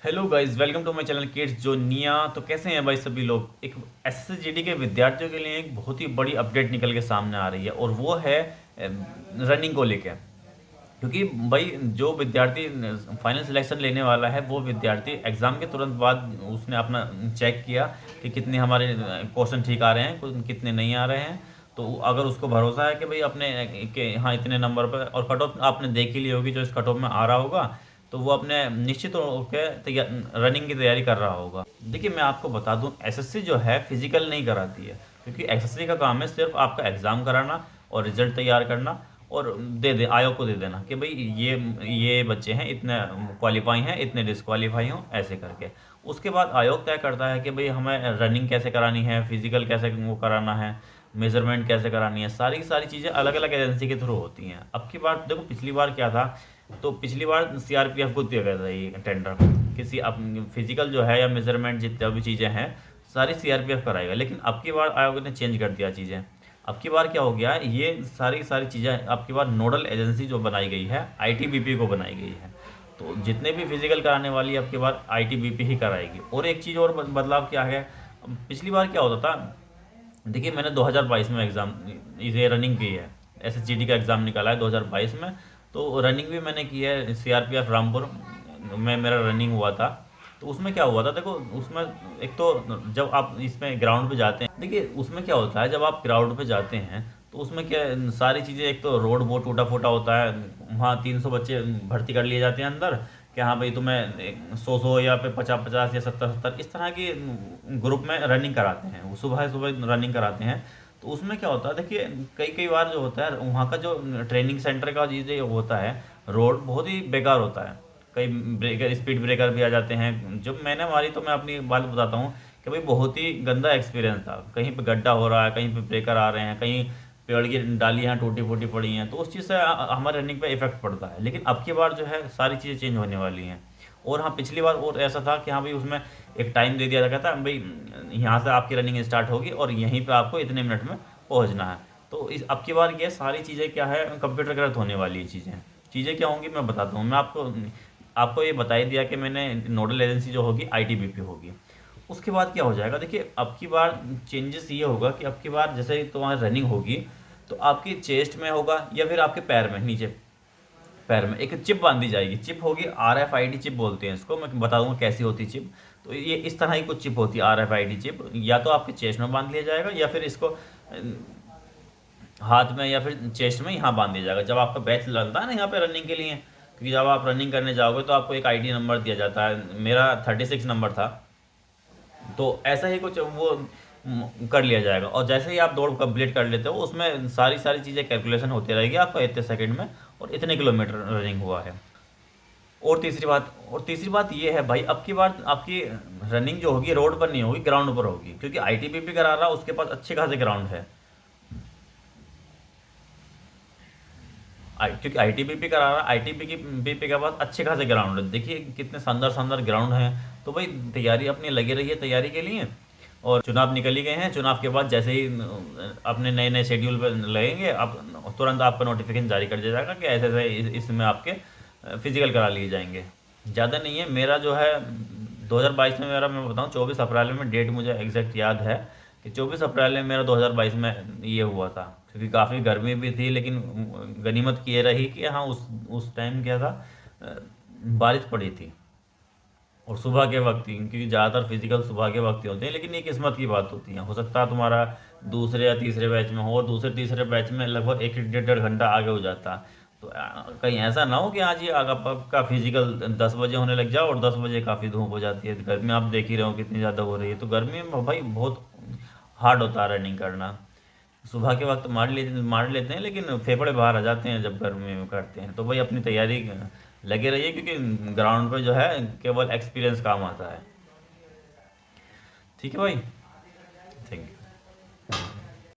Hello guys, welcome to my channel kids Zonia. तो कैसे हैं भाई सभी लोग। एक एसएसजीडी के विद्यार्थियों के लिए एक बहुत ही बड़ी अपडेट निकल के सामने आ रही है और वो है रनिंग को लेके। क्योंकि भाई जो विद्यार्थी फाइनल सिलेक्शन लेने वाला है वो विद्यार्थी एग्ज़ाम के तुरंत बाद उसने अपना चेक किया कि कितने हमारे क्वेश्चन ठीक आ रहे हैं, कितने नहीं आ रहे हैं। तो अगर उसको भरोसा है कि भाई अपने के हाँ इतने नंबर पर, और कट ऑफ आपने देख ही ली होगी जो इस कट ऑफ में आ रहा होगा, तो वो अपने निश्चित होकर रनिंग की तैयारी कर रहा होगा। देखिए मैं आपको बता दूं, एसएससी जो है फिजिकल नहीं कराती है, क्योंकि एसएससी का काम है सिर्फ आपका एग्ज़ाम कराना और रिजल्ट तैयार करना और दे दे आयोग को दे देना कि भाई ये बच्चे हैं, इतने क्वालिफाई हैं, इतने डिसक्वालीफाई हों, ऐसे करके। उसके बाद आयोग तय करता है कि भाई हमें रनिंग कैसे करानी है, फिजिकल कैसे वो कराना है, मेजरमेंट कैसे करानी है। सारी की सारी चीज़ें अलग अलग एजेंसी के थ्रू होती हैं। अब की बार देखो, पिछली बार क्या था, तो पिछली बार सीआरपीएफ को दिया गया था ये टेंडर। किसी अब फिजिकल जो है या मेजरमेंट जितनी भी चीज़ें हैं सारी सीआरपीएफ कराएगा, लेकिन अब की बार आयोग ने चेंज कर दिया चीज़ें। अब की बार क्या हो गया, ये सारी सारी चीज़ें अब की बार नोडल एजेंसी जो बनाई गई है आईटीबीपी को बनाई गई है। तो जितने भी फिजिकल कराने वाली अब की बार आईटीबीपी ही कराएगी। और एक चीज़ और बदलाव क्या है, पिछली बार क्या होता था। देखिए मैंने 2022 में एग्ज़ाम इसे रनिंग की है, एसएसजीडी का एग्ज़ाम निकाला है 2022 में। तो रनिंग भी मैंने की है, सीआरपीएफ रामपुर में मेरा रनिंग हुआ था। तो उसमें क्या हुआ था, देखो उसमें एक तो जब आप इसमें ग्राउंड पे जाते हैं, देखिए उसमें क्या होता है जब आप ग्राउंड पे जाते हैं तो उसमें क्या सारी चीज़ें, एक तो रोड बहुत टूटा फूटा होता है। वहाँ 300 बच्चे भर्ती कर लिए जाते हैं अंदर कि हाँ भाई तुम्हें 100 या फिर 50 50 या 70 70 इस तरह की ग्रुप में रनिंग कराते हैं, वो सुबह सुबह रनिंग कराते हैं। तो उसमें क्या होता है, देखिए कई कई बार जो होता है वहाँ का जो ट्रेनिंग सेंटर का चीज़ें होता है, रोड बहुत ही बेकार होता है। कई ब्रेकर, स्पीड ब्रेकर भी आ जाते हैं। जब मैंने मारी तो मैं अपनी बात बताता हूँ कि भाई बहुत ही गंदा एक्सपीरियंस था। कहीं पे गड्ढा हो रहा है, कहीं पे ब्रेकर आ रहे हैं, कहीं पेड़ की डालियाँ टूटी फूटी पड़ी हैं, तो उस चीज़ से हमारे रनिंग पे इफेक्ट पड़ता है। लेकिन अब की बार जो है सारी चीज़ें चेंज होने वाली हैं। और हाँ, पिछली बार और ऐसा था कि हाँ भाई उसमें एक टाइम दे दिया जाता था भाई, यहाँ से आपकी रनिंग स्टार्ट होगी और यहीं पे आपको इतने मिनट में पहुँचना है। तो इस अब की बार ये सारी चीज़ें क्या है, कंप्यूटर कृत होने वाली है चीज़ें। चीज़ें क्या होंगी मैं बताता हूँ। मैं आपको आपको ये बता ही दिया कि मैंने नोडल एजेंसी जो होगी आईटीबीपी होगी। उसके बाद क्या हो जाएगा, देखिए अब की बार चेंजेस ये होगा कि अब की बार जैसे ही तुम्हारी रनिंग होगी तो आपकी चेस्ट में होगा या फिर आपके पैर में, नीचे पैर में एक चिप बांधी जाएगी। चिप होगी, आरएफआईडी चिप बोलते हैं इसको, मैं बताऊंगा कैसी होती चिप। तो ये इस तरह की कुछ चिप होती है आरएफआईडी चिप, या तो आपके चेस्ट में बांध लिया जाएगा या फिर इसको हाथ में या फिर चेस्ट में यहाँ बांध दिया जाएगा जब आपका बैच लगता है ना यहाँ पे रनिंग के लिए। क्योंकि जब आप रनिंग करने जाओगे तो आपको एक आईडी नंबर दिया जाता है, मेरा 36 नंबर था। तो ऐसा ही कुछ वो कर लिया जाएगा, और जैसे ही आप दौड़ कंप्लीट कर लेते हो उसमें सारी सारी चीज़ें कैलकुलेशन होती रहेगी आपका इतने सेकंड में और इतने किलोमीटर रनिंग हुआ है। और तीसरी बात ये है भाई, अब की बार आपकी रनिंग जो होगी रोड पर नहीं होगी, ग्राउंड पर होगी, क्योंकि आईटीबीपी करा रहा है उसके पास अच्छे खासे ग्राउंड है। क्योंकि आईटीबीपी करा रहा है, आईटीबीपी के पास अच्छे खासे ग्राउंड है। देखिए कितने शानदार शानदार ग्राउंड हैं। तो भाई तैयारी अपनी लगी रही है तैयारी के लिए। और चुनाव निकल ही गए हैं, चुनाव के बाद जैसे ही अपने नए नए शेड्यूल पर लगेंगे, अब तुरंत आपका नोटिफिकेशन जारी कर दिया जाएगा कि ऐसे ऐसे इसमें आपके फिजिकल करा लिए जाएंगे। ज़्यादा नहीं है मेरा जो है 2022 में, मेरा मैं बताऊँ 24 अप्रैल में, डेट मुझे एग्जैक्ट याद है कि 24 अप्रैल में मेरा 2022 में ये हुआ था। क्योंकि काफ़ी गर्मी भी थी, लेकिन गनीमत की ये रही कि हाँ उस टाइम क्या था, अ, बारिश पड़ी थी और सुबह के वक्त ही, क्योंकि ज़्यादातर फिजिकल सुबह के वक्त ही होते हैं। लेकिन ये किस्मत की बात होती है, हो सकता है तुम्हारा दूसरे या तीसरे बैच में हो और दूसरे तीसरे बैच में लगभग एक डेढ़ डेढ़ घंटा आगे हो जाता। तो कहीं ऐसा ना हो कि आज ये आगे आपका फिजिकल 10 बजे होने लग जाओ और 10 बजे काफ़ी धूप हो जाती है। गर्मी आप देख ही रहे हो कितनी ज़्यादा हो रही है, तो गर्मी में भाई बहुत हार्ड होता है रनिंग करना। सुबह के वक्त मार लेते हैं, लेकिन फेफड़े बाहर आ जाते हैं जब गर्मी में करते हैं। तो भाई अपनी तैयारी लगे रहिए, क्योंकि ग्राउंड पे जो है केवल एक्सपीरियंस काम आता है। ठीक है भाई, थैंक यू।